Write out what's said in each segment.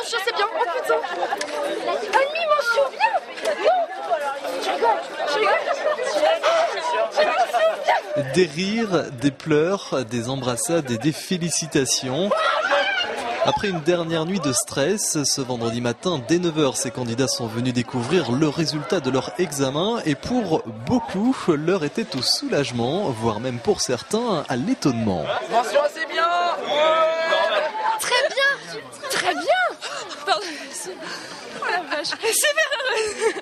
mention c'est bien. Oh putain. Admis mention bien. Non. Je rigole. Des rires, des pleurs, des embrassades et des félicitations. Après une dernière nuit de stress, ce vendredi matin, dès 9h, ces candidats sont venus découvrir le résultat de leur examen et pour beaucoup, l'heure était au soulagement, voire même pour certains, à l'étonnement. Mention assez bien. Très bien. Très bien. Pardon. Oh la vache. Super heureuse.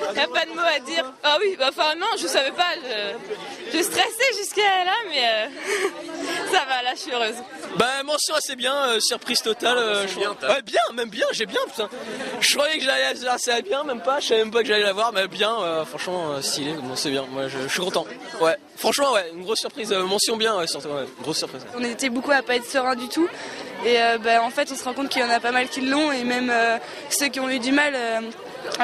Il n'y a pas de mots à dire. Ah oui, enfin non, je savais pas. Je stressais jusqu'à là, mais ça va, là je suis heureuse. Bah mention assez bien, surprise totale. Ouais, bien, même bien, j'ai bien putain. Je croyais que j'allais assez bien, même pas, je savais même pas que j'allais l'avoir, mais bien, franchement stylé, bon c'est bien, moi je suis content. Ouais, franchement ouais, une grosse surprise, mention bien, ouais, surtout, ouais, grosse surprise. On était beaucoup à pas être serein du tout. Et en fait on se rend compte qu'il y en a pas mal qui l'ont et même ceux qui ont eu du mal.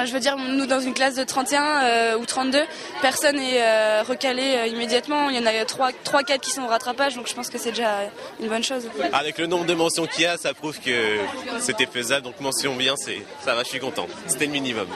Je veux dire, nous dans une classe de 31 ou 32, personne n'est recalé immédiatement. Il y en a 3-4 qui sont au rattrapage, donc je pense que c'est déjà une bonne chose. Avec le nombre de mentions qu'il y a, ça prouve que c'était faisable, donc mention bien, ça va, je suis content. C'était le minimum.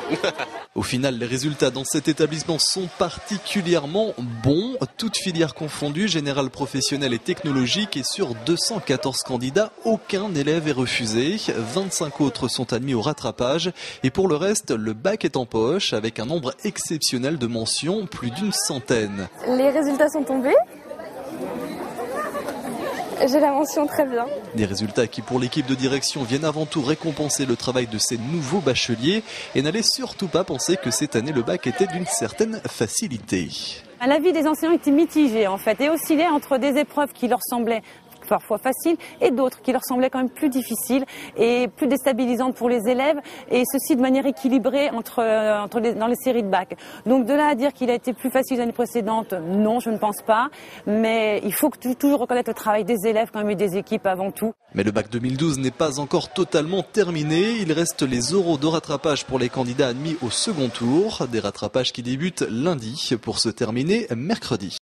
Au final, les résultats dans cet établissement sont particulièrement bons, toutes filières confondues, générale, professionnelle et technologique, et sur 214 candidats, aucun élève est refusé, 25 autres sont admis au rattrapage, et pour le reste, le bac est en poche, avec un nombre exceptionnel de mentions, plus d'une centaine. Les résultats sont tombés. J'ai la mention très bien. Des résultats qui, pour l'équipe de direction, viennent avant tout récompenser le travail de ces nouveaux bacheliers et n'allez surtout pas penser que cette année le bac était d'une certaine facilité. L'avis des enseignants était mitigé en fait et oscillait entre des épreuves qui leur semblaient parfois faciles et d'autres qui leur semblaient quand même plus difficiles et plus déstabilisantes pour les élèves, et ceci de manière équilibrée dans les séries de bac. Donc de là à dire qu'il a été plus facile l'année précédente, non, je ne pense pas, mais il faut toujours reconnaître le travail des élèves quand même et des équipes avant tout. Mais le bac 2012 n'est pas encore totalement terminé, il reste les oraux de rattrapage pour les candidats admis au second tour, des rattrapages qui débutent lundi pour se terminer mercredi.